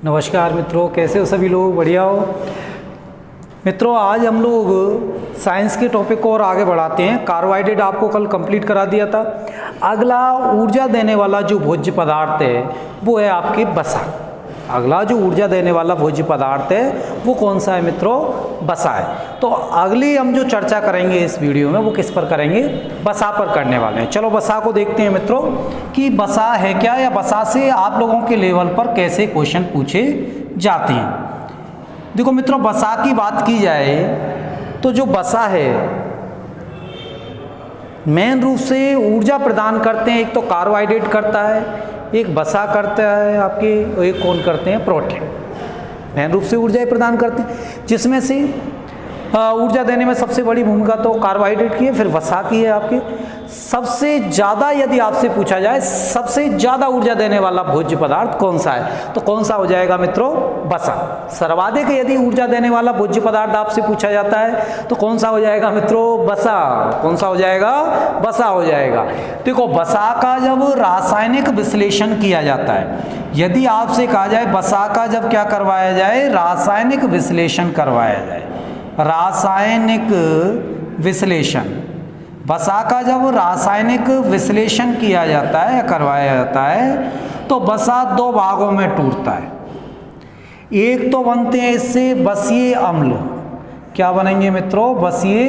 नमस्कार मित्रों, कैसे हो सभी लोग? बढ़िया हो मित्रों। आज हम लोग साइंस के टॉपिक को और आगे बढ़ाते हैं। कार्बोहाइड्रेट आपको कल कंप्लीट करा दिया था। अगला ऊर्जा देने वाला जो भोज्य पदार्थ है वो है आपकी वसा। अगला जो ऊर्जा देने वाला भोज्य पदार्थ है वो कौन सा है मित्रों? वसा है। तो अगली हम जो चर्चा करेंगे इस वीडियो में वो किस पर करेंगे? वसा पर करने वाले हैं। चलो वसा को देखते हैं मित्रों कि वसा है क्या, या वसा से आप लोगों के लेवल पर कैसे क्वेश्चन पूछे जाते हैं। देखो मित्रों, वसा की बात की जाए तो जो वसा है मेन रूप से ऊर्जा प्रदान करते हैं। एक तो कार्बोहाइड्रेट करता है, एक वसा करता है आपकी, एक कौन करते हैं? प्रोटीन। मेन रूप से ऊर्जा प्रदान करते हैं, जिसमें से ऊर्जा देने में सबसे बड़ी भूमिका तो कार्बोहाइड्रेट की है, फिर वसा की है आपकी। सबसे ज़्यादा यदि आपसे पूछा जाए सबसे ज़्यादा ऊर्जा देने वाला भोज्य पदार्थ कौन सा है, तो कौन सा हो जाएगा मित्रों? वसा। सर्वाधिक यदि ऊर्जा देने वाला भोज्य पदार्थ आपसे पूछा जाता है तो कौन सा हो जाएगा मित्रों? वसा। कौन सा हो जाएगा? वसा हो जाएगा। देखो, वसा का जब रासायनिक विश्लेषण किया जाता है, यदि आपसे कहा जाए वसा का जब क्या करवाया जाए? रासायनिक विश्लेषण करवाया जाए। रासायनिक विश्लेषण, वसा का जब रासायनिक विश्लेषण किया जाता है या करवाया जाता है तो वसा दो भागों में टूटता है। एक तो बनते हैं इससे वसीय अम्ल। क्या बनेंगे मित्रों? वसीय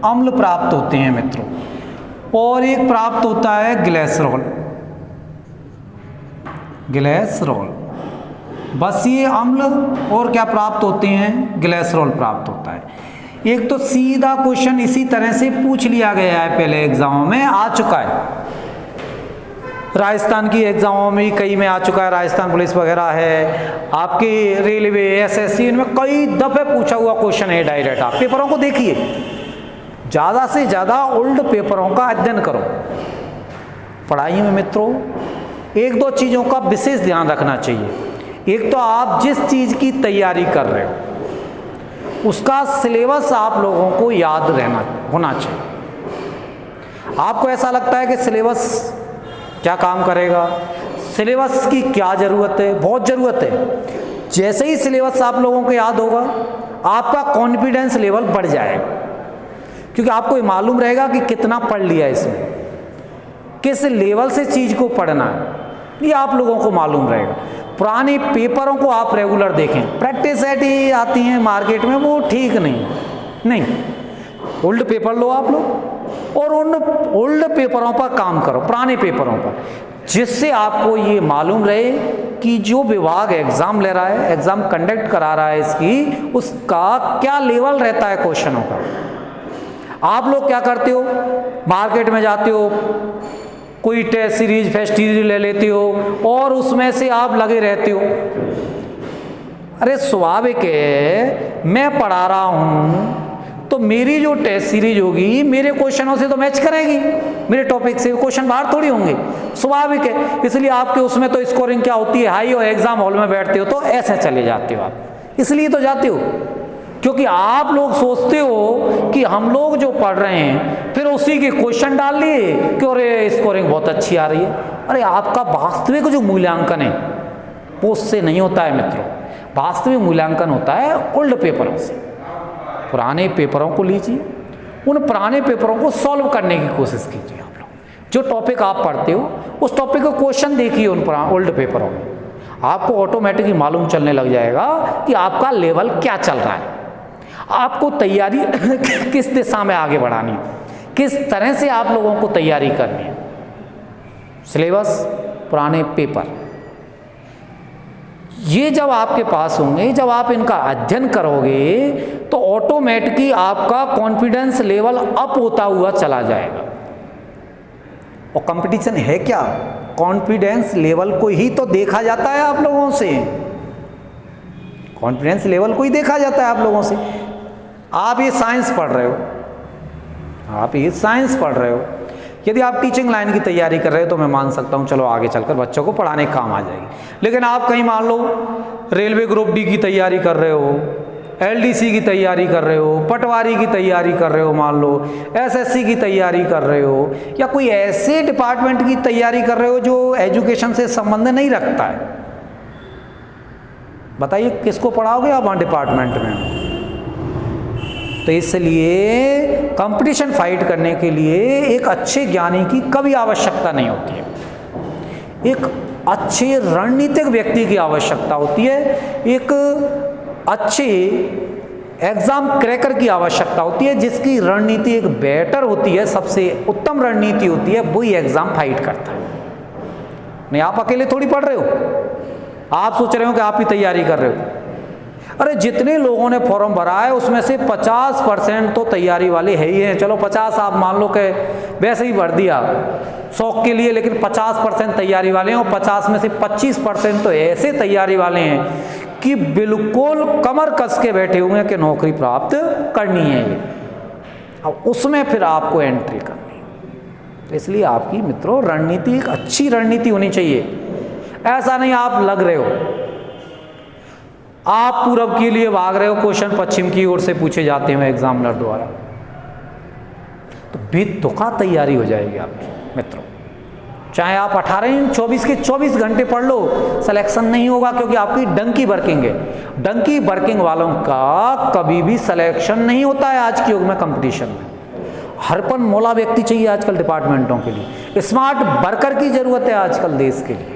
अम्ल प्राप्त होते हैं मित्रों। और एक प्राप्त होता है ग्लिसरॉल। ग्लिसरॉल, वसीय अम्ल और क्या प्राप्त होते हैं? ग्लिसरॉल प्राप्त होता है। एक तो सीधा क्वेश्चन इसी तरह से पूछ लिया गया है, पहले एग्जामों में आ चुका है। राजस्थान की एग्जामों में कई में आ चुका है, राजस्थान पुलिस वगैरह है, आपकी रेलवे, एसएससी, इनमें कई दफे पूछा हुआ क्वेश्चन है डायरेक्ट। आप पेपरों को देखिए, ज़्यादा से ज़्यादा ओल्ड पेपरों का अध्ययन करो। पढ़ाई में मित्रों एक दो चीज़ों का विशेष ध्यान रखना चाहिए। एक तो आप जिस चीज़ की तैयारी कर रहे हो उसका सिलेबस आप लोगों को याद रहना होना चाहिए। आपको ऐसा लगता है कि सिलेबस क्या काम करेगा, सिलेबस की क्या ज़रूरत है? बहुत ज़रूरत है। जैसे ही सिलेबस आप लोगों को याद होगा आपका कॉन्फिडेंस लेवल बढ़ जाएगा, क्योंकि आपको ये मालूम रहेगा कि कितना पढ़ लिया इसमें, किस लेवल से चीज़ को पढ़ना है, ये आप लोगों को मालूम रहेगा। पुराने पेपरों को आप रेगुलर देखें। प्रैक्टिस सेट ही आती हैं मार्केट में, वो ठीक नहीं। ओल्ड पेपर लो आप लोग और उन ओल्ड पेपरों पर काम करो, पुराने पेपरों पर, जिससे आपको ये मालूम रहे कि जो विभाग एग्ज़ाम ले रहा है, एग्ज़ाम कंडक्ट करा रहा है इसकी, उसका क्या लेवल रहता है क्वेश्चनों का। आप लोग क्या करते हो? मार्केट में जाते हो, कोई टेस्ट सीरीज, फेस्ट सीरीज ले लेते हो और उसमें से आप लगे रहते हो। अरे स्वाभाविक है, मैं पढ़ा रहा हूँ तो मेरी जो टेस्ट सीरीज होगी मेरे क्वेश्चनों से तो मैच करेगी, मेरे टॉपिक से क्वेश्चन बाहर थोड़ी होंगे। स्वाभाविक है, इसलिए आपके उसमें तो स्कोरिंग क्या होती है? हाई। और एग्जाम हॉल में बैठते हो तो ऐसे चले जाते हो आप, इसलिए तो जाते हो, क्योंकि आप लोग सोचते हो कि हम लोग जो पढ़ रहे हैं फिर उसी के क्वेश्चन डाल लिए कि अरे स्कोरिंग बहुत अच्छी आ रही है। अरे आपका वास्तविक जो मूल्यांकन है वो उससे नहीं होता है मित्रों। वास्तविक मूल्यांकन होता है ओल्ड पेपरों से। पुराने पेपरों को लीजिए, उन पुराने पेपरों को सॉल्व करने की कोशिश कीजिए। आप लोग जो टॉपिक आप पढ़ते हो उस टॉपिक का क्वेश्चन देखिए उन ओल्ड पेपरों में, आपको ऑटोमेटिकली मालूम चलने लग जाएगा कि आपका लेवल क्या चल रहा है, आपको तैयारी किस दिशा में आगे बढ़ानी है, किस तरह से आप लोगों को तैयारी करनी है। सिलेबस, पुराने पेपर, ये जब आपके पास होंगे, जब आप इनका अध्ययन करोगे तो ऑटोमेटिकली आपका कॉन्फिडेंस लेवल अप होता हुआ चला जाएगा। और कंपटीशन है क्या? कॉन्फिडेंस लेवल को ही तो देखा जाता है आप लोगों से। कॉन्फिडेंस लेवल को ही देखा जाता है आप लोगों से। आप ये साइंस पढ़ रहे हो, आप ये साइंस पढ़ रहे हो, यदि आप टीचिंग लाइन की तैयारी कर रहे हो तो मैं मान सकता हूँ चलो आगे चलकर बच्चों को पढ़ाने का काम आ जाएगी। लेकिन आप कहीं मान लो रेलवे ग्रुप डी की तैयारी कर रहे हो, एलडीसी की तैयारी कर रहे हो, पटवारी की तैयारी कर रहे हो, मान लो एसएससी की तैयारी कर रहे हो, या कोई ऐसे डिपार्टमेंट की तैयारी कर रहे हो जो एजुकेशन से संबंध नहीं रखता है, बताइए किसको पढ़ाओगे आप वहाँ डिपार्टमेंट में? तो इसलिए कंपटीशन फाइट करने के लिए एक अच्छे ज्ञानी की कभी आवश्यकता नहीं होती है, एक अच्छे रणनीतिक व्यक्ति की आवश्यकता होती है, एक अच्छे एग्जाम क्रैकर की आवश्यकता होती है, जिसकी रणनीति एक बेटर होती है, सबसे उत्तम रणनीति होती है, वही एग्जाम फाइट करता है। नहीं आप अकेले थोड़ी पढ़ रहे हो, आप सोच रहे हो कि आप ही तैयारी कर रहे हो। अरे जितने लोगों ने फॉर्म भरा है उसमें से 50% तो तैयारी वाले है ही हैं। चलो 50 आप मान लो कि वैसे ही भर दिया शौक के लिए, लेकिन 50% तैयारी वाले हैं, और 50 में से 25% तो ऐसे तैयारी वाले हैं कि बिल्कुल कमर कस के बैठे हुए हैं कि नौकरी प्राप्त करनी है ये। अब उसमें फिर आपको एंट्री करनी है। तो इसलिए आपकी मित्रों रणनीति एक अच्छी रणनीति होनी चाहिए। ऐसा नहीं आप लग रहे हो, आप पूरब के लिए भाग रहे हो, क्वेश्चन पश्चिम की ओर से पूछे जाते हैं एग्जामिनर द्वारा, तो बेतुका तैयारी हो जाएगी आपकी मित्रों। चाहे आप 18-24 के 24 घंटे पढ़ लो, सिलेक्शन नहीं होगा, क्योंकि आपकी डंकी वर्किंग है। डंकी वर्किंग वालों का कभी भी सिलेक्शन नहीं होता है आज के युग में कंपटीशन में। हरपन मौला व्यक्ति चाहिए आजकल डिपार्टमेंटों के लिए, स्मार्ट वर्कर की जरूरत है आजकल देश के लिए,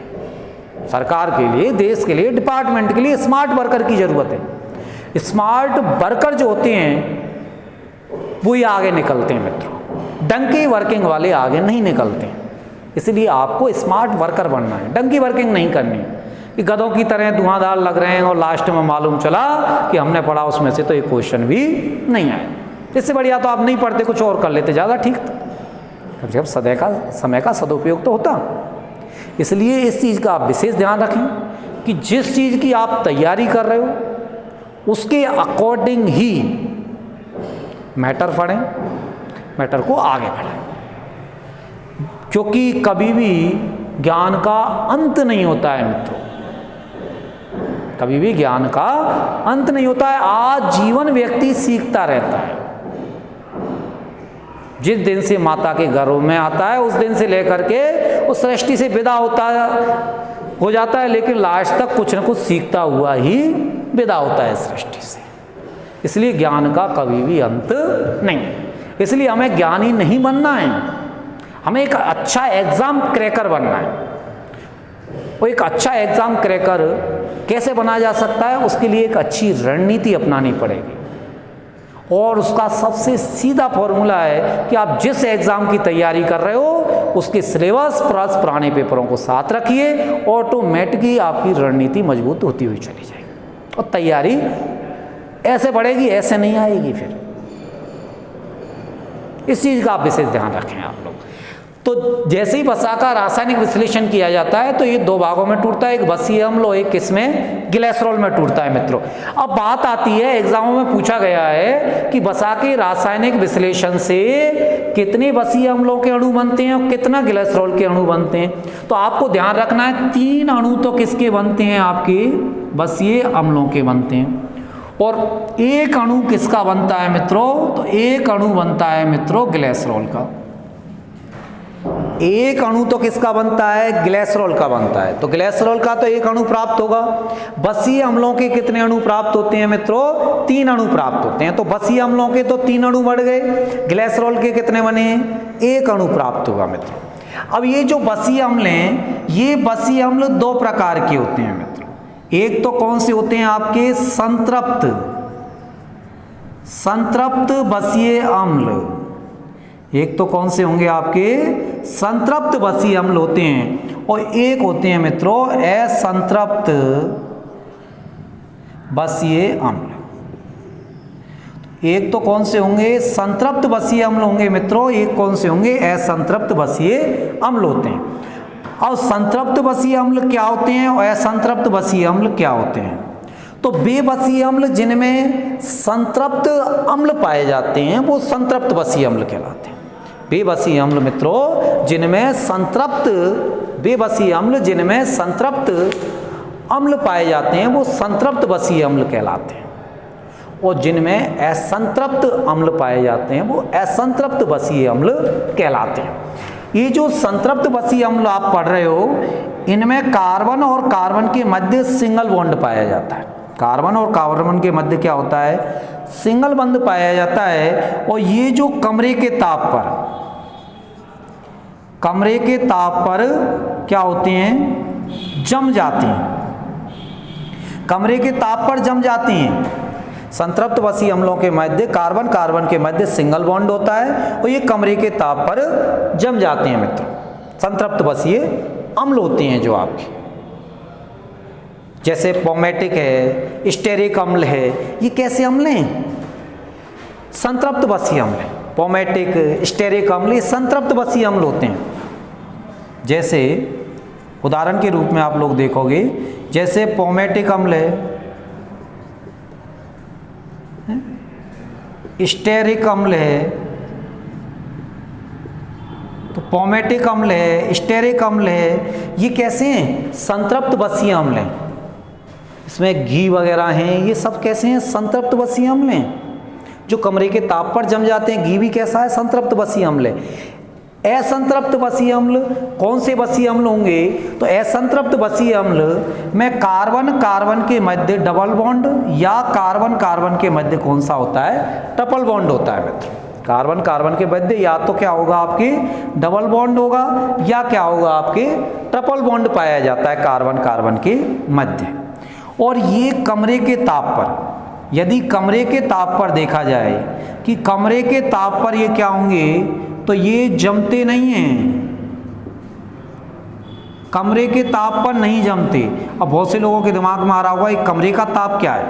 सरकार के लिए, देश के लिए, डिपार्टमेंट के लिए स्मार्ट वर्कर की जरूरत है। स्मार्ट वर्कर जो होते हैं वो ही आगे निकलते हैं मित्रों, डंकी वर्किंग वाले आगे नहीं निकलते हैं। इसलिए आपको स्मार्ट वर्कर बनना है, डंकी वर्किंग नहीं करनी कि गधों की तरह धुआंधार लग रहे हैं और लास्ट में मालूम चला कि हमने पढ़ा उसमें से तो एक क्वेश्चन भी नहीं आया। इससे बढ़िया तो आप नहीं पढ़ते, कुछ और कर लेते, ज़्यादा ठीक था। जब समय का सदुपयोग तो होता। इसलिए इस चीज़ का आप विशेष ध्यान रखें कि जिस चीज़ की आप तैयारी कर रहे हो उसके अकॉर्डिंग ही मैटर पढ़ें, मैटर को आगे बढ़ाएं, क्योंकि कभी भी ज्ञान का अंत नहीं होता है मित्रों, कभी भी ज्ञान का अंत नहीं होता है। आज जीवन व्यक्ति सीखता रहता है। जिस दिन से माता के गर्भ में आता है उस दिन से लेकर के उस सृष्टि से विदा हो जाता है, लेकिन लास्ट तक कुछ न कुछ सीखता हुआ ही विदा होता है सृष्टि से। इसलिए ज्ञान का कभी भी अंत नहीं है। इसलिए हमें ज्ञानी नहीं बनना है, हमें एक अच्छा एग्जाम क्रैकर बनना है। वो एक अच्छा एग्जाम क्रैकर कैसे बनाया जा सकता है, उसके लिए एक अच्छी रणनीति अपनानी पड़ेगी। और उसका सबसे सीधा फॉर्मूला है कि आप जिस एग्जाम की तैयारी कर रहे हो उसके सिलेबस प्लस पुराने पेपरों को साथ रखिए, ऑटोमेटिकली आपकी रणनीति मजबूत होती हुई चली जाएगी और तैयारी ऐसे बढ़ेगी, ऐसे नहीं आएगी। फिर इस चीज़ का आप विशेष ध्यान रखें आप लोग। तो जैसे ही वसा का रासायनिक विश्लेषण किया जाता है तो ये दो भागों में टूटता है, एक वसीय अम्ल और एक किसमें, ग्लिसरॉल में टूटता है मित्रों। अब बात आती है, एग्जामों में पूछा गया है कि वसा के रासायनिक विश्लेषण से कितने वसीय अम्लों के अणु बनते हैं और कितना ग्लिसरॉल के अणु बनते हैं। तो आपको ध्यान रखना है 3 अणु तो किसके बनते हैं, आपके वसीय अम्लों के बनते हैं, और 1 अणु किसका बनता है मित्रों, तो 1 अणु बनता है मित्रों ग्लिसरॉल का। 1 अणु तो किसका बनता है, ग्लिसरॉल का बनता है। तो ग्लिसरॉल का तो 1 अणु प्राप्त होगा। वसीय अम्लों के कितने अणु प्राप्त होते हैं मित्रों, 3 अणु प्राप्त होते हैं। तो वसीय अम्लों के तो 3 अणु बढ़ गए, ग्लिसरॉल के कितने बने, 1 अणु प्राप्त होगा मित्रों। अब ये जो वसीय अम्ल हैं, ये वसीय अम्ल 2 प्रकार के होते हैं मित्रों। एक तो कौन से होते हैं आपके, संतृप्त वसीय अम्ल। एक तो कौन से होंगे आपके, संतृप्त वसीय अम्ल होते हैं, और एक होते हैं मित्रों असंतृप्त वसीय अम्ल। एक तो कौन से होंगे, संतृप्त वसीय अम्ल होंगे मित्रों, एक कौन से होंगे, असंतृप्त वसीय अम्ल होते हैं। और संतृप्त वसीय अम्ल क्या होते हैं और असंतृप्त वसीय अम्ल क्या होते हैं। तो वे वसीय अम्ल जिनमें संतृप्त अम्ल पाए जाते हैं वो संतृप्त वसीय अम्ल कहलाते हैं। वे वसीय अम्ल मित्रों जिनमें संतृप्त अम्ल पाए जाते हैं वो संतृप्त वसीय अम्ल कहलाते हैं, और जिनमें असंतृप्त अम्ल पाए जाते हैं वो असंतृप्त वसीय अम्ल कहलाते हैं। ये जो संतृप्त वसीय अम्ल आप पढ़ रहे हो इनमें कार्बन और कार्बन के मध्य सिंगल बॉन्ड पाया जाता है। कार्बन और कार्बन के मध्य क्या होता है, सिंगल बॉन्ड पाया जाता है। और ये जो कमरे के ताप पर क्या होते हैं, जम जाते हैं। कमरे के ताप पर जम जाती हैं। संतृप्त वसीय अम्लों के मध्य कार्बन कार्बन के मध्य सिंगल बॉन्ड होता है और ये कमरे के ताप पर जम जाते हैं मित्रों। संतृप्त वसीय अम्ल होते हैं जो आपके, जैसे पोमेटिक है, स्टेरिक अम्ल है, ये कैसे अम्ल हैं, संतृप्त वसीय अम्ल है। पोमेटिक, स्टेरिक अम्ल ये संतृप्त वसीय अम्ल होते हैं। जैसे उदाहरण के रूप में आप लोग देखोगे, जैसे पोमेटिक अम्ल है, स्टेरिक अम्ल है, तो पोमेटिक अम्ल है, स्टेरिक अम्ल है, ये कैसे हैं, संतृप्त वसीय अम्ल हैं। इसमें घी वगैरह हैं, ये सब कैसे हैं, संतृप्त वसीय अम्ल हैं जो कमरे के ताप पर जम जाते हैं। घी भी कैसा है, संतृप्त वसीय अम्ल है। असंतृप्त वसीय अम्ल कौन से वसीय अम्ल होंगे, तो असंतृप्त वसीय अम्ल में कार्बन कार्बन के मध्य डबल बॉन्ड या कार्बन कार्बन के मध्य कौन सा होता है, ट्रिपल बॉन्ड होता है मित्र। कार्बन कार्बन के मध्य या तो क्या होगा आपके डबल बॉन्ड होगा या क्या होगा आपके ट्रिपल बॉन्ड पाया जाता है कार्बन कार्बन के मध्य। और ये कमरे के ताप पर, यदि कमरे के ताप पर देखा जाए कि कमरे के ताप पर ये क्या होंगे, तो ये जमते नहीं हैं, कमरे के ताप पर नहीं जमते। अब बहुत से लोगों के दिमाग में आ रहा होगा ये कमरे का ताप क्या है,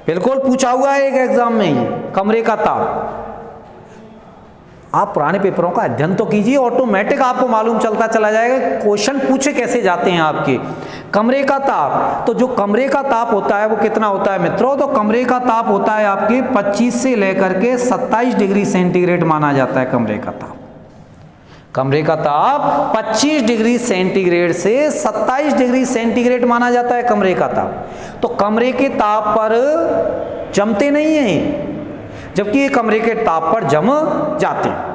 बिल्कुल पूछा हुआ है एक एग्जाम में, ये कमरे का ताप। आप पुराने पेपरों का अध्ययन तो कीजिए, ऑटोमेटिक आपको मालूम चलता चला जाएगा क्वेश्चन पूछे कैसे जाते हैं आपके। कमरे का ताप, तो जो कमरे का ताप होता है वो कितना होता है मित्रों, तो कमरे का ताप होता है आपके 25 से लेकर के 27 डिग्री सेंटीग्रेड माना जाता है कमरे का ताप। कमरे का ताप 25 डिग्री सेंटीग्रेड से 27 डिग्री सेंटीग्रेड माना जाता है कमरे का ताप। तो कमरे के ताप पर जमते नहीं हैं, जबकि ये कमरे के ताप पर जम जाते हैं।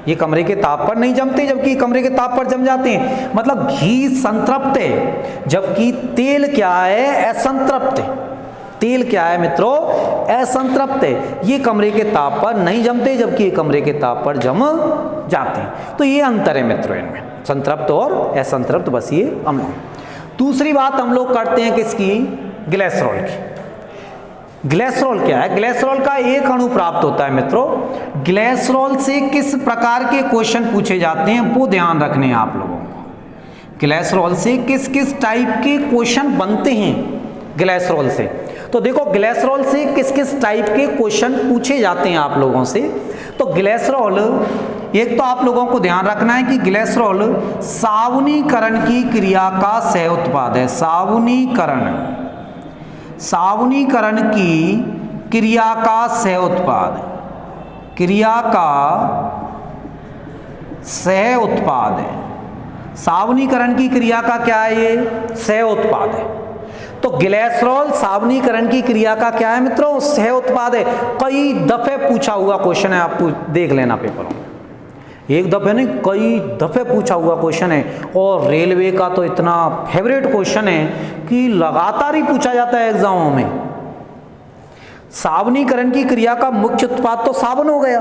ये कमरे के ताप पर नहीं जमते, जबकि कमरे के ताप पर जम जाते हैं। मतलब घी संतृप्त है, जबकि तेल क्या है, असंतृप्त है। तेल क्या है मित्रों, असंतृप्त है। ये कमरे के ताप पर नहीं जमते, जबकि ये कमरे के ताप पर जम जाते हैं। तो ये अंतर है मित्रों इनमें, संतृप्त और असंतृप्त वसीय अम्लों। दूसरी बात हम लोग करते हैं किसकी, ग्लिसरॉल की। ग्लिसरॉल क्या है, ग्लिसरॉल का एक अणु प्राप्त होता है मित्रों। ग्लिसरॉल से किस प्रकार के क्वेश्चन पूछे जाते हैं वो ध्यान रखने हैं आप लोगों को। ग्लिसरॉल से किस किस टाइप के क्वेश्चन बनते हैं ग्लिसरॉल से। तो देखो ग्लिसरॉल से किस किस टाइप के क्वेश्चन पूछे जाते हैं आप लोगों से। तो ग्लिसरॉल, एक तो आप लोगों को ध्यान रखना है कि ग्लिसरॉल साबुनीकरण की क्रिया का सह उत्पाद है। साबुनीकरण की क्रिया का सह उत्पाद, क्रिया का सह उत्पाद है। साबुनीकरण की क्रिया का क्या है, ये सह उत्पाद है। तो ग्लिसरॉल साबुनीकरण की क्रिया का क्या है मित्रों, सह उत्पाद है। कई दफे पूछा हुआ क्वेश्चन है, आपको देख लेना पेपरों में। एक दफे नहीं, कई दफे पूछा हुआ क्वेश्चन है। और रेलवे का तो इतना फेवरेट क्वेश्चन है कि लगातार ही पूछा जाता है एग्जामों में। साबुनीकरण की क्रिया का मुख्य उत्पाद तो साबुन हो गया।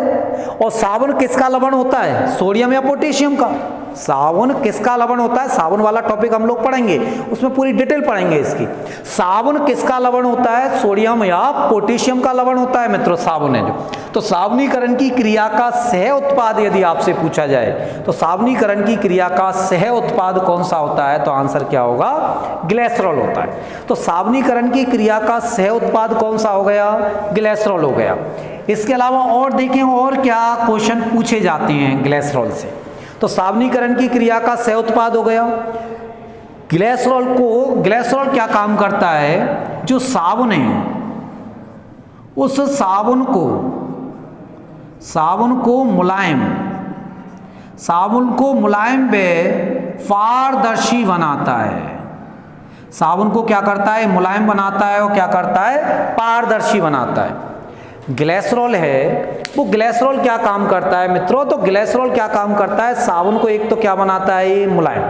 और साबुन किसका लवण होता है, सोडियम या पोटेशियम का। साबुन किसका लवण होता है, साबुन वाला टॉपिक हम लोग पढ़ेंगे, उसमें पूरी डिटेल पढ़ेंगे इसकी। साबुन किसका लवण होता है, सोडियम या पोटेशियम का लवण होता है मित्रों, साबुन है जो। तो साबुनीकरण की क्रिया का सह उत्पाद यदि आपसे पूछा जाए तो साबुनीकरण की क्रिया का सह उत्पाद कौन सा होता है, तो आंसर क्या होगा, ग्लिसरॉल होता है। तो साबुनीकरण की क्रिया का सह उत्पाद कौन सा हो गया, ग्लिसरॉल हो गया। इसके अलावा और देखें और क्या क्वेश्चन पूछे जाते हैं ग्लिसरॉल से। तो साबुनीकरण की क्रिया का सह उत्पाद हो गया। ग्लिसरॉल क्या काम करता है, जो साबुन है उस साबुन को मुलायम व पारदर्शी बनाता है। साबुन को क्या करता है, मुलायम बनाता है और क्या करता है, पारदर्शी बनाता है। ग्लिसरॉल है, वो ग्लिसरॉल क्या काम करता है मित्रों? तो ग्लिसरॉल क्या काम करता है, साबुन को एक तो क्या बनाता है, ये मुलायम,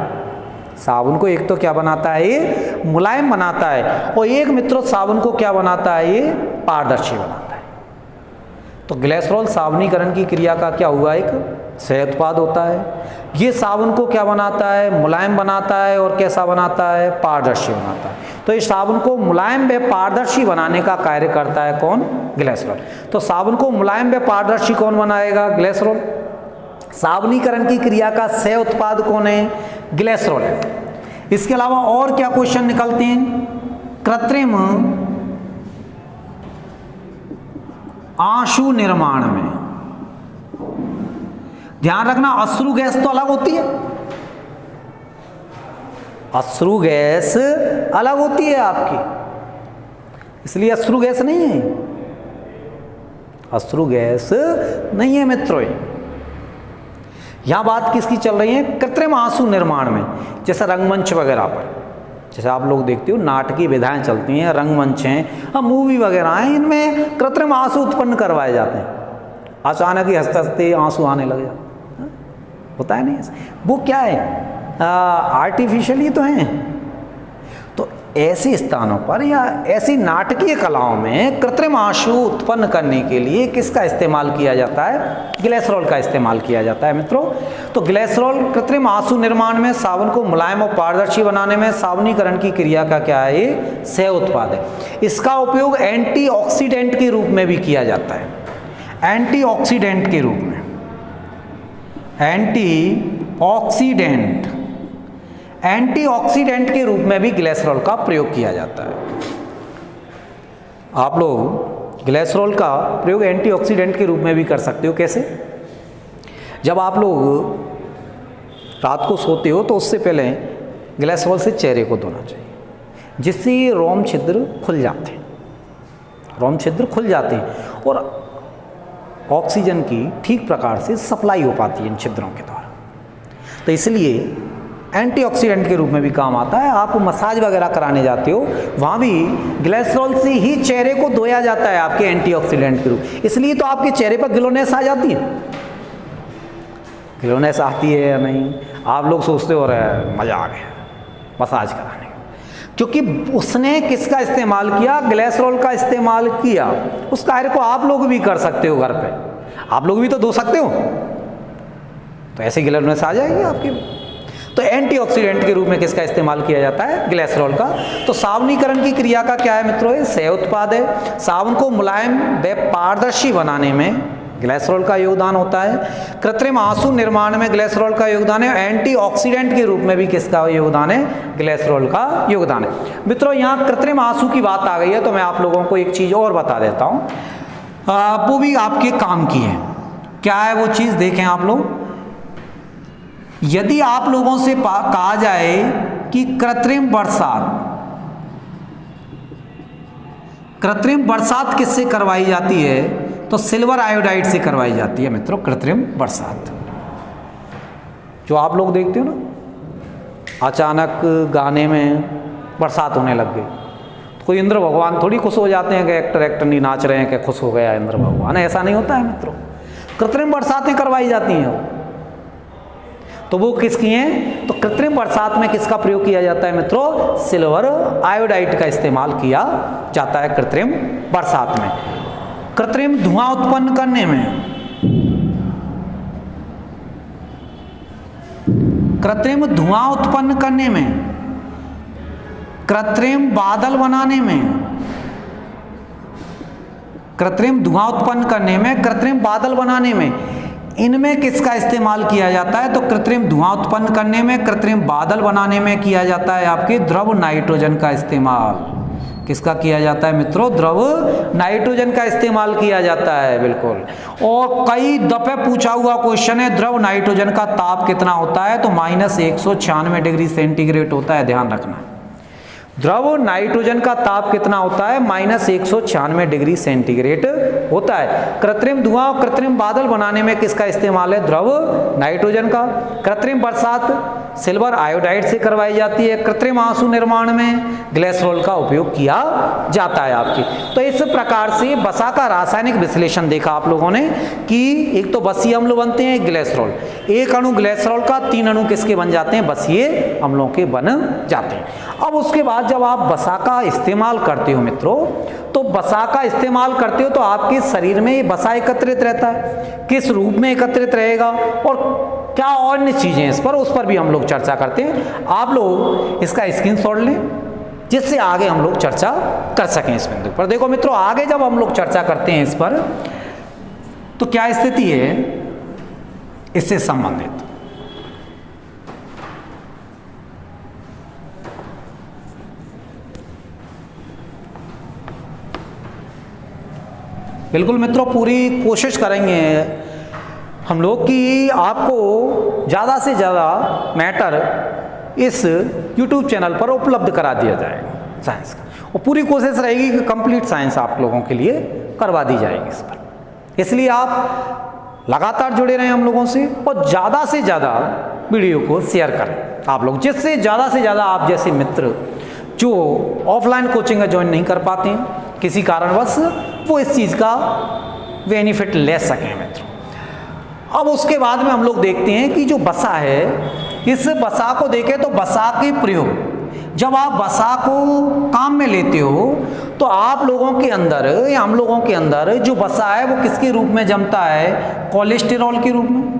साबुन को एक तो क्या बनाता है, ये मुलायम बनाता है, और एक मित्रों साबुन को क्या बनाता है, ये पारदर्शी बनाता है। तो ग्लिसरॉल साबुनीकरण की क्रिया का क्या हुआ, एक सह उत्पाद होता है। ये साबुन को क्या बनाता है, मुलायम बनाता है, और कैसा बनाता है, पारदर्शी बनाता है। तो इस साबुन को मुलायम व पारदर्शी बनाने का कार्य करता है कौन, ग्लिसरॉल। तो साबुन को मुलायम व पारदर्शी कौन बनाएगा, ग्लिसरॉल। साबुनीकरण की क्रिया का सह उत्पाद कौन है, ग्लिसरॉल है। इसके अलावा और क्या क्वेश्चन निकलते हैं, कृत्रिम आंसू निर्माण में ध्यान रखना, अश्रु गैस तो अलग होती है, अश्रु गैस अलग होती है आपकी, इसलिए अश्रु गैस नहीं है, अश्रु गैस नहीं है मित्रों। यहां बात किसकी चल रही है, कृत्रिम आंसू निर्माण में। जैसे रंगमंच वगैरह पर, जैसे आप लोग देखते हो नाटकीय विधाएं चलती हैं, रंगमंच हैं, मूवी वगैरह हैं, इनमें कृत्रिम आंसू उत्पन्न करवाए जाते हैं। अचानक ही हंसते हंसते आंसू आने लग जाते, होता है नहीं ऐसा, वो क्या है, आर्टिफिशियल ही तो हैं। तो ऐसे स्थानों पर या ऐसी नाटकीय कलाओं में कृत्रिम आंसू उत्पन्न करने के लिए किसका इस्तेमाल किया जाता है, ग्लिसरॉल का इस्तेमाल किया जाता है मित्रों। तो ग्लिसरॉल कृत्रिम आंसू निर्माण में, साबुन को मुलायम और पारदर्शी बनाने में, साबुनीकरण की क्रिया का क्या है, ये सह उत्पाद है। इसका उपयोग एंटीऑक्सीडेंट के रूप में भी किया जाता है, एंटीऑक्सीडेंट के रूप में, एंटीऑक्सीडेंट, एंटीऑक्सीडेंट के रूप में भी ग्लिसरॉल का प्रयोग किया जाता है। आप लोग ग्लिसरॉल का प्रयोग एंटीऑक्सीडेंट के रूप में भी कर सकते हो। कैसे, जब आप लोग रात को सोते हो तो उससे पहले ग्लिसरॉल से चेहरे को धोना चाहिए, जिससे रोम छिद्र खुल जाते हैं, रोम छिद्र खुल जाते हैं और ऑक्सीजन की ठीक प्रकार से सप्लाई हो पाती है इन छिद्रों के द्वारा। तो इसलिए एंटीऑक्सीडेंट के रूप में भी काम आता है। आप मसाज वगैरह कराने जाते हो, वहाँ भी ग्लिसरॉल से ही चेहरे को धोया जाता है आपके एंटीऑक्सीडेंट के रूप, इसलिए तो आपके चेहरे पर ग्लोनेस आ जाती है। ग्लोनेस आती है या नहीं, आप लोग सोचते हो रहे मज़ा आ गया मसाज कराने, क्योंकि उसने किसका इस्तेमाल किया, ग्लिसरॉल का इस्तेमाल किया। उस कार्य को आप लोग भी कर सकते हो घर पे, आप लोग भी तो धो सकते हो, तो ऐसे ग्लोनेस आ जाएगी आपके। तो एंटीऑक्सीडेंट के रूप में किसका इस्तेमाल किया जाता है, ग्लिसरॉल का। तो साबुनीकरण की क्रिया का क्या है मित्रों, ये सह उत्पाद है। साबुन को मुलायम व पारदर्शी बनाने में ग्लिसरॉल का योगदान होता है। कृत्रिम आंसू निर्माण में ग्लिसरॉल का योगदान है। एंटीऑक्सीडेंट के रूप में भी किसका योगदान है, ग्लिसरॉल का योगदान है। मित्रों यहाँ कृत्रिम आंसू की बात आ गई है, तो मैं आप लोगों को एक चीज़ और बता देता हूँ, वो भी आपके काम की है। क्या है वो चीज़, देखें आप लोग। यदि आप लोगों से कहा जाए कि कृत्रिम बरसात किससे करवाई जाती है, तो सिल्वर आयोडाइड से करवाई जाती है मित्रों, कृत्रिम बरसात। जो आप लोग देखते हो ना, अचानक गाने में बरसात होने लग गई, तो कोई इंद्र भगवान थोड़ी खुश हो जाते हैं कि एक्टर नहीं नाच रहे हैं कि खुश हो गया इंद्र भगवान, ऐसा नहीं होता है मित्रों। कृत्रिम बरसातें करवाई जाती हैं, तो वो किसकी हैं, तो कृत्रिम बरसात में किसका प्रयोग किया जाता है मित्रों, सिल्वर आयोडाइड का इस्तेमाल किया जाता है कृत्रिम बरसात में। कृत्रिम धुआं उत्पन्न करने में, कृत्रिम धुआं उत्पन्न करने में, कृत्रिम बादल बनाने में, कृत्रिम धुआं उत्पन्न करने में, कृत्रिम बादल बनाने में, इनमें किसका इस्तेमाल किया जाता है, तो कृत्रिम धुआं उत्पन्न करने में, कृत्रिम बादल बनाने में किया जाता है आपके द्रव नाइट्रोजन का इस्तेमाल। किसका किया जाता है मित्रों, द्रव नाइट्रोजन का इस्तेमाल किया जाता है, बिल्कुल। और कई दफे पूछा हुआ क्वेश्चन है, द्रव नाइट्रोजन का ताप कितना होता है, तो -196 डिग्री सेंटीग्रेड होता है, ध्यान रखना। द्रव नाइट्रोजन का ताप कितना होता है, -196 डिग्री सेंटीग्रेड होता है। कृत्रिम धुआं और कृत्रिम बादल बनाने में किसका इस्तेमाल है? द्रव नाइट्रोजन का। कृत्रिम बरसात सिल्वर आयोडाइड से करवाई जाती है। कृत्रिम आंसू निर्माण में ग्लिसरॉल का उपयोग किया जाता है आपकी। तो इस प्रकार से वसा का रासायनिक विश्लेषण देखा आप लोगों ने कि एक तो बसीय अम्ल बनते हैं, एक ग्लिसरॉल। एक अणु ग्लिसरॉल का 3 अणु किसके बन जाते हैं? बसीय अम्लों के बन जाते हैं। अब उसके बाद जब आप वसा का इस्तेमाल करते हो मित्रों, तो वसा का इस्तेमाल करते हो तो आपके शरीर में ये वसा एकत्रित रहता है। किस रूप में एकत्रित रहेगा और क्या अन्य चीजें इस पर, उस पर भी हम लोग चर्चा करते हैं। आप लोग इसका स्क्रीनशॉट लें जिससे आगे हम लोग चर्चा कर सकें इस बिंदु पर। देखो मित्रों, आगे जब हम लोग चर्चा करते हैं इस पर तो क्या स्थिति है इससे संबंधित। बिल्कुल मित्रों, पूरी कोशिश करेंगे हम लोग कि आपको ज़्यादा से ज़्यादा मैटर इस YouTube चैनल पर उपलब्ध करा दिया जाएगा साइंस का, और पूरी कोशिश रहेगी कि कंप्लीट साइंस आप लोगों के लिए करवा दी जाएगी इस पर। इसलिए आप लगातार जुड़े रहें हम लोगों से और ज़्यादा से ज़्यादा वीडियो को शेयर करें आप लोग, जिससे ज़्यादा से ज़्यादा आप जैसे मित्र जो ऑफलाइन कोचिंग ज्वाइन नहीं कर पाते हैं किसी कारणवश, वो इस चीज़ का बेनिफिट ले सकें मित्रों। अब उसके बाद में हम लोग देखते हैं कि जो वसा है, इस वसा को देखें तो वसा के प्रयोग, जब आप वसा को काम में लेते हो तो आप लोगों के अंदर या हम लोगों के अंदर जो वसा है वो किसके रूप में जमता है? कोलेस्टेरॉल के रूप में,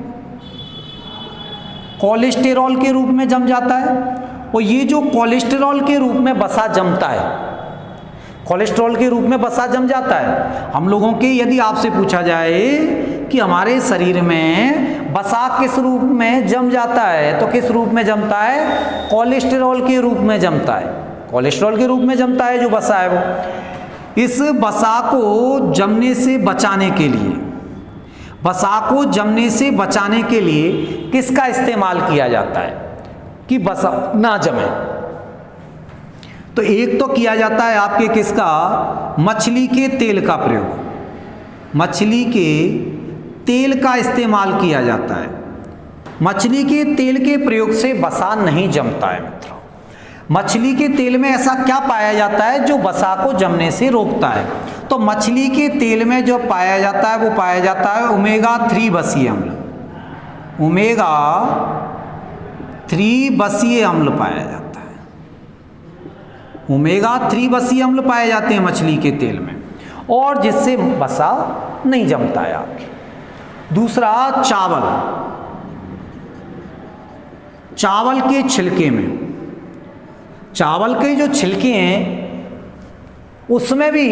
कोलेस्टेरॉल के रूप में जम जाता है। और ये जो कोलेस्टेरॉल के रूप में वसा जमता है, कोलेस्ट्रॉल के रूप में वसा जम जाता है। हम लोगों के यदि आपसे पूछा जाए कि हमारे शरीर में वसा किस रूप में जम जाता है, तो किस रूप में जमता है? कोलेस्टेरॉल के रूप में जमता है। कोलेस्ट्रॉल के रूप में जमता है जो वसा है वो। इस वसा को जमने से बचाने के लिए, वसा को जमने से बचाने के लिए किसका इस्तेमाल किया जाता है कि वसा ना जमे? तो एक तो किया जाता है आपके किसका? मछली के तेल का प्रयोग। मछली के तेल का इस्तेमाल किया जाता है। मछली के तेल के प्रयोग से वसा नहीं जमता है मित्रों। मछली के तेल में ऐसा क्या पाया जाता है जो वसा को जमने से रोकता है? तो मछली के तेल में जो पाया जाता है वो पाया जाता है ओमेगा 3 बसीय अम्ल। ओमेगा 3 बसीय अम्ल पाया जाता है। ओमेगा 3 बसीय अम्ल पाए जाते हैं मछली के तेल में, और जिससे वसा नहीं जमता है आपके। दूसरा, चावल, चावल के छिलके में, चावल के जो छिलके हैं उसमें भी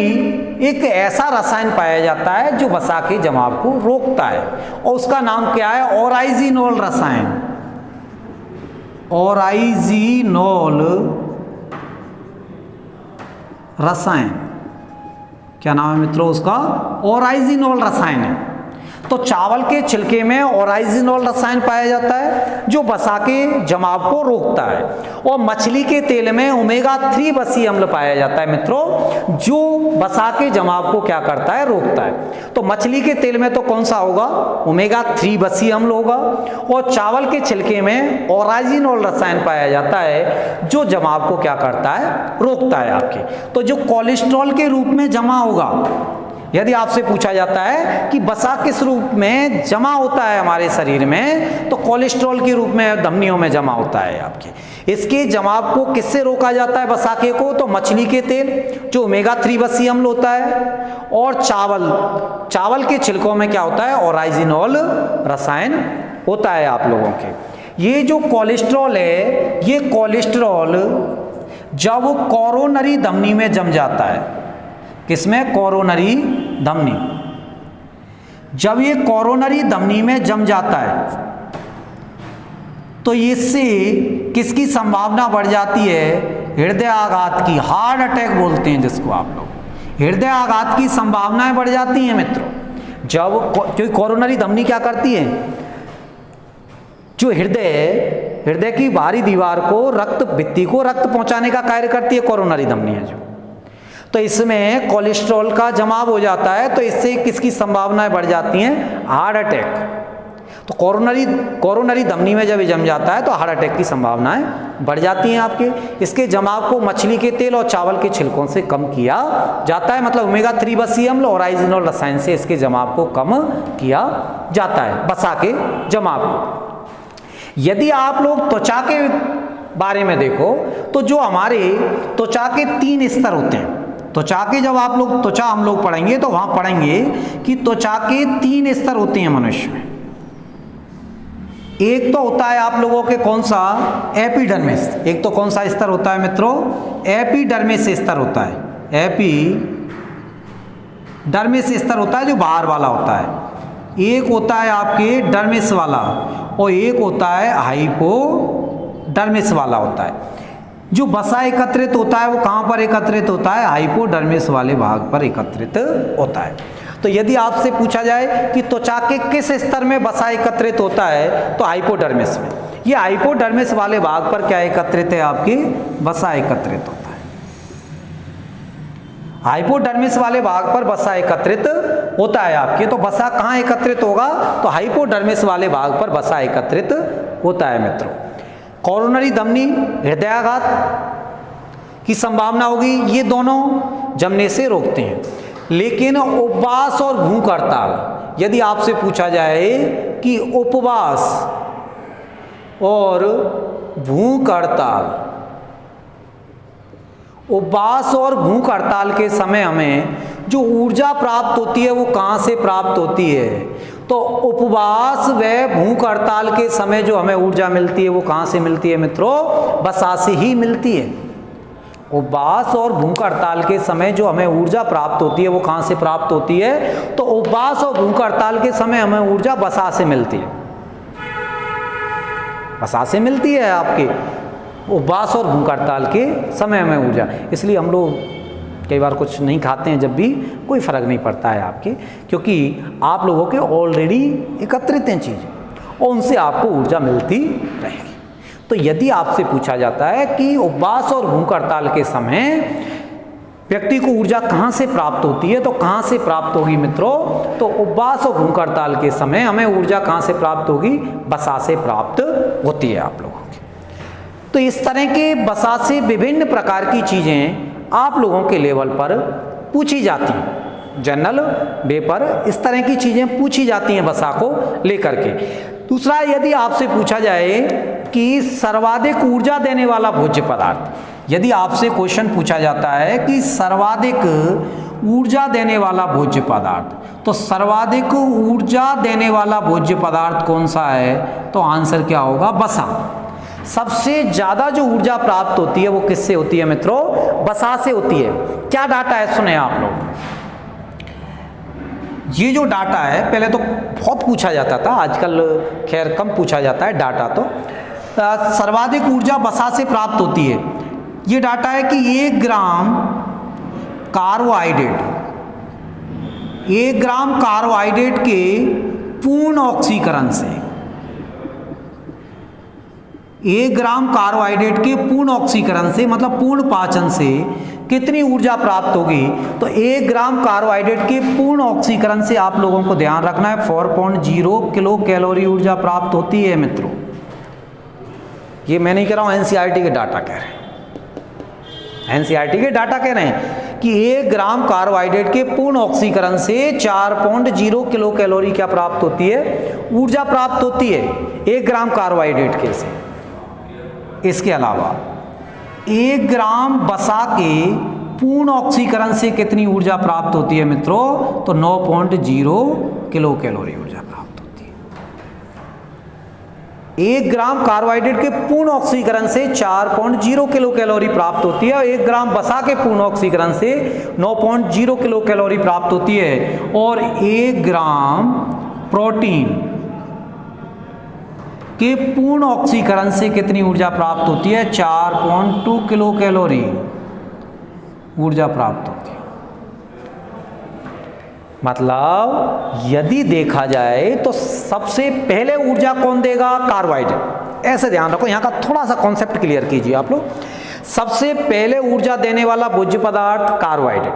एक ऐसा रसायन पाया जाता है जो वसा के जमाव को रोकता है, और उसका नाम क्या है? ओराइजिनोल रसायन। ओराइजिनोल रसायन, क्या नाम है मित्रों उसका? ओराइजिनोल रसायन है। तो चावल के छिलके में ओराइजिनोल रसायन पाया जाता है जो वसा के जमाव को रोकता है, और मछली के तेल में ओमेगा 3 बसीय अम्ल पाया जाता है मित्रों जो वसा के जमाव को क्या करता है? रोकता है। तो मछली के तेल में तो कौन सा होगा? ओमेगा 3 बसीय अम्ल होगा, और चावल के छिलके में ओराइजिनोल रसायन पाया जाता है जो जमाव को क्या करता है? रोकता है आपके। तो जो कोलेस्ट्रॉल के रूप में जमा होगा, यदि आपसे पूछा जाता है कि वसा किस रूप में जमा होता है हमारे शरीर में, तो कोलेस्ट्रॉल के रूप में धमनियों में जमा होता है आपके। इसके जमाव को किससे रोका जाता है वसा के को? तो मछली के तेल जो ओमेगा 3 बसीय अम्ल होता है, और चावल, चावल के छिलकों में क्या होता है? ओराइजिनोल रसायन होता है आप लोगों के। ये जो कोलेस्ट्रॉल है, ये कोलेस्ट्रॉल जब कोरोनरी धमनी में जम जाता है, किसमें? कोरोनरी धमनी। जब ये कोरोनरी धमनी में जम जाता है तो इससे किसकी संभावना बढ़ जाती है? हृदय आघात की, हार्ट अटैक बोलते हैं जिसको आप लोग। हृदय आघात की संभावनाएं बढ़ जाती हैं मित्रों। जब जो कोरोनरी धमनी क्या करती है? जो हृदय की बाहरी दीवार को, रक्त भित्ति को रक्त पहुंचाने का कार्य करती है कोरोनरी धमनी है जो। तो इसमें कोलेस्ट्रॉल का जमाव हो जाता है, तो इससे किसकी संभावनाएं बढ़ जाती हैं? Heart attack. तो कोरोनरी धमनी में जब ये जम जाता है तो हार्ट अटैक की संभावनाएं बढ़ जाती हैं आपके। इसके जमाव को मछली के तेल और चावल के छिलकों से कम किया जाता है, मतलब ओमेगा 3 वसी अम्ल और आइजोनोल रसायन से इसके जमाव को कम किया जाता है, वसा के जमाव को। यदि आप लोग त्वचा के बारे में देखो तो जो हमारे त्वचा के 3 स्तर होते हैं, त्वचा के जब आप लोग त्वचा हम लोग पढ़ेंगे तो वहां पढ़ेंगे कि त्वचा के 3 स्तर होते हैं मनुष्य में। एक तो होता है आप लोगों के कौन सा? एपिडर्मिस। एक तो कौन सा स्तर होता है मित्रों? एपिडर्मिस स्तर होता है। एपिडर्मिस स्तर होता है जो बाहर वाला होता है। एक होता है आपके डर्मिस वाला और एक होता है हाइपोडर्मिस वाला होता है। जो वसा एकत्रित होता है वो कहाँ पर एकत्रित होता है? हाइपोडर्मिस वाले भाग पर एकत्रित होता है। तो यदि आपसे पूछा जाए कि त्वचा के किस स्तर में वसा एकत्रित होता है तो हाइपोडर्मिस में। ये हाइपोडर्मिस वाले भाग पर क्या एकत्रित है? आपकी वसा एकत्रित होता है। हाइपोडर्मिस वाले भाग पर वसा एकत्रित होता है आपके। तो वसा कहाँ एकत्रित होगा? तो हाइपोडर्मिस वाले भाग पर वसा एकत्रित होता है मित्रों। कोरोनरी धमनी, हृदयाघात की संभावना होगी, ये दोनों जमने से रोकते हैं। लेकिन उपवास और भूख हड़ताल, यदि आपसे पूछा जाए कि उपवास और भूख हड़ताल, उपवास और भूख हड़ताल के समय हमें जो ऊर्जा प्राप्त होती है वो कहाँ से प्राप्त होती है? तो उपवास व भूख हड़ताल के समय जो हमें ऊर्जा मिलती है वो कहाँ से मिलती है मित्रों? वसा से ही मिलती है। उपवास और भूख हड़ताल के समय जो हमें ऊर्जा प्राप्त होती है वो कहाँ से प्राप्त होती है? तो उपवास और भूख हड़ताल के समय हमें ऊर्जा वसा से मिलती है। वसा से मिलती है आपके उपवास और भूख हड़ताल के समय हमें ऊर्जा। इसलिए हम लोग कई बार कुछ नहीं खाते हैं, जब भी कोई फर्क नहीं पड़ता है आपके, क्योंकि आप लोगों के ऑलरेडी एकत्रित हैं चीज़ें और उनसे आपको ऊर्जा मिलती रहेगी। तो यदि आपसे पूछा जाता है कि उपवास और भूख हड़ताल के समय व्यक्ति को ऊर्जा कहाँ से प्राप्त होती है, तो कहाँ से प्राप्त होगी मित्रों? तो उपवास और भूख हड़ताल के समय हमें ऊर्जा कहाँ से प्राप्त होगी? वसा से प्राप्त होती है आप लोगों की। तो इस तरह के वसा से विभिन्न प्रकार की चीज़ें आप लोगों के लेवल पर पूछी जाती हैं। जनरल वे पर इस तरह की चीज़ें पूछी जाती हैं वसा को लेकर के। दूसरा, यदि आपसे पूछा जाए कि सर्वाधिक ऊर्जा देने वाला भोज्य पदार्थ, यदि आपसे क्वेश्चन पूछा जाता है कि सर्वाधिक ऊर्जा देने वाला भोज्य पदार्थ, तो सर्वाधिक ऊर्जा देने वाला भोज्य पदार्थ कौन सा है? तो आंसर क्या होगा? वसा। सबसे ज्यादा जो ऊर्जा प्राप्त होती है वो किससे होती है मित्रों? वसा से होती है। क्या डाटा है सुने आप लोग। ये जो डाटा है पहले तो बहुत पूछा जाता था, आजकल खैर कम पूछा जाता है डाटा। तो सर्वाधिक ऊर्जा वसा से प्राप्त होती है। ये डाटा है कि 1 ग्राम कार्बोहाइड्रेट, 1 ग्राम कार्बोहाइड्रेट के पूर्ण ऑक्सीकरण से, 1 ग्राम कार्बोहाइड्रेट के पूर्ण ऑक्सीकरण से मतलब पूर्ण पाचन से कितनी ऊर्जा प्राप्त होगी? तो 1 ग्राम कार्बोहाइड्रेट के पूर्ण ऑक्सीकरण से आप लोगों को ध्यान रखना है 4.0 किलो कैलोरी ऊर्जा प्राप्त होती है मित्रों। ये मैं नहीं कह रहा हूं, एनसीईआरटी के डाटा कह रहे हैं। एनसीईआरटी के डाटा कह रहे हैं कि 1 ग्राम कार्बोहाइड्रेट के पूर्ण ऑक्सीकरण से 4.0 किलो कैलोरी क्या प्राप्त होती है? ऊर्जा प्राप्त होती है 1 ग्राम कार्बोहाइड्रेट के से। इसके अलावा 1 ग्राम वसा के पूर्ण ऑक्सीकरण से कितनी ऊर्जा प्राप्त होती है मित्रों? तो 9.0 किलो कैलोरी ऊर्जा प्राप्त होती है। 1 ग्राम कार्बोहाइड्रेट के पूर्ण ऑक्सीकरण से 4.0 किलो कैलोरी प्राप्त होती है और 1 ग्राम वसा के पूर्ण ऑक्सीकरण से 9.0 किलो कैलोरी प्राप्त होती है। और 1 ग्राम प्रोटीन के पूर्ण ऑक्सीकरण से कितनी ऊर्जा प्राप्त होती है? 4.2 किलो कैलोरी ऊर्जा प्राप्त होती है। मतलब यदि देखा जाए तो सबसे पहले ऊर्जा कौन देगा? कार्बोहाइड्रेट। ऐसे ध्यान रखो, यहाँ का थोड़ा सा कॉन्सेप्ट क्लियर कीजिए आप लोग। सबसे पहले ऊर्जा देने वाला भोज्य पदार्थ कार्बोहाइड्रेट।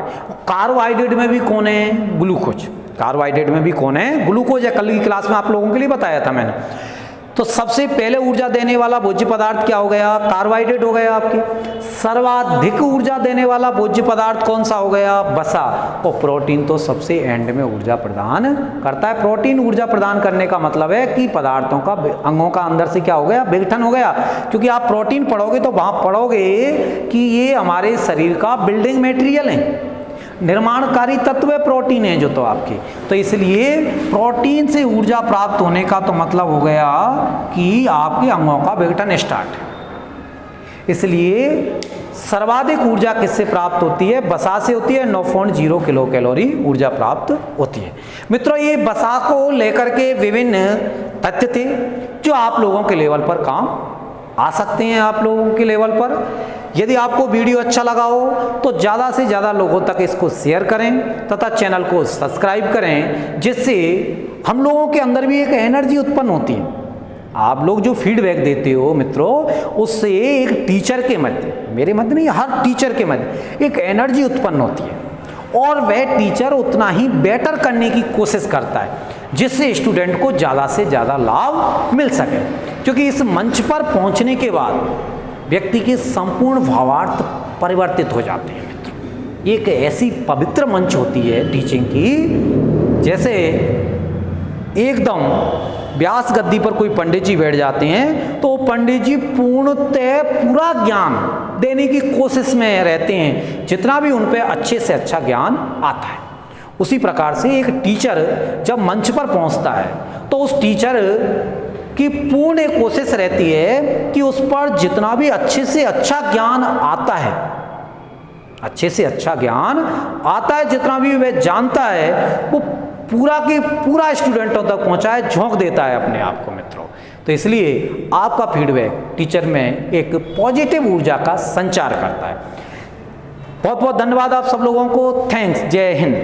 कार्बोहाइड्रेट में भी कौन है? ग्लूकोज। कार्बोहाइड्रेट में भी कौन है? ग्लूकोज है। कल की क्लास में आप लोगों के लिए बताया था मैंने। तो सबसे पहले ऊर्जा देने वाला भोज्य पदार्थ क्या हो गया? कार्बोहाइड्रेट हो गया आपके। सर्वाधिक ऊर्जा देने वाला भोज्य पदार्थ कौन सा हो गया? वसा। और प्रोटीन तो सबसे एंड में ऊर्जा प्रदान करता है। प्रोटीन ऊर्जा प्रदान करने का मतलब है कि पदार्थों का, अंगों का अंदर से क्या हो गया? विघटन हो गया। क्योंकि आप प्रोटीन पढ़ोगे तो वहां पढ़ोगे कि ये हमारे शरीर का बिल्डिंग मटेरियल है, निर्माणकारी तत्व है प्रोटीन है जो, तो आपके, तो इसलिए प्रोटीन से ऊर्जा प्राप्त होने का तो मतलब हो गया कि आपके अंगों का विघटन स्टार्ट है। इसलिए सर्वाधिक ऊर्जा किससे प्राप्त होती है? वसा से होती है। 9.0 किलो कैलोरी ऊर्जा प्राप्त होती है। मित्रों, ये वसा को लेकर के विभिन्न तथ्य थे जो आप लोगों के लेवल पर काम आ सकते हैं। आप लोगों के लेवल पर यदि आपको वीडियो अच्छा लगा हो तो ज़्यादा से ज़्यादा लोगों तक इसको शेयर करें तथा चैनल को सब्सक्राइब करें, जिससे हम लोगों के अंदर भी एक एनर्जी उत्पन्न होती है। आप लोग जो फीडबैक देते हो मित्रों, उससे एक टीचर के मध्य, मेरे मध्य नहीं, हर टीचर के मध्य एक एनर्जी उत्पन्न होती है और वह टीचर उतना ही बेटर करने की कोशिश करता है, जिससे स्टूडेंट को ज़्यादा से ज़्यादा लाभ मिल सके। क्योंकि इस मंच पर पहुंचने के बाद व्यक्ति के संपूर्ण भावार्थ परिवर्तित हो जाते हैं मित्र। एक ऐसी पवित्र मंच होती है टीचिंग की, जैसे एकदम व्यास गद्दी पर कोई पंडित जी बैठ जाते हैं तो पंडित जी पूर्णतः पूरा ज्ञान देने की कोशिश में रहते हैं, जितना भी उन पे अच्छे से अच्छा ज्ञान आता है। उसी प्रकार से एक टीचर जब मंच पर पहुंचता है तो उस टीचर की पूर्ण कोशिश रहती है कि उस पर जितना भी अच्छे से अच्छा ज्ञान आता है, अच्छे से अच्छा ज्ञान आता है, जितना भी वह जानता है वो पूरा के पूरा स्टूडेंटों तक पहुंचाए, झोंक देता है अपने आप को मित्रों। तो इसलिए आपका फीडबैक टीचर में एक पॉजिटिव ऊर्जा का संचार करता है। बहुत बहुत धन्यवाद आप सब लोगों को। थैंक्स। जय हिंद।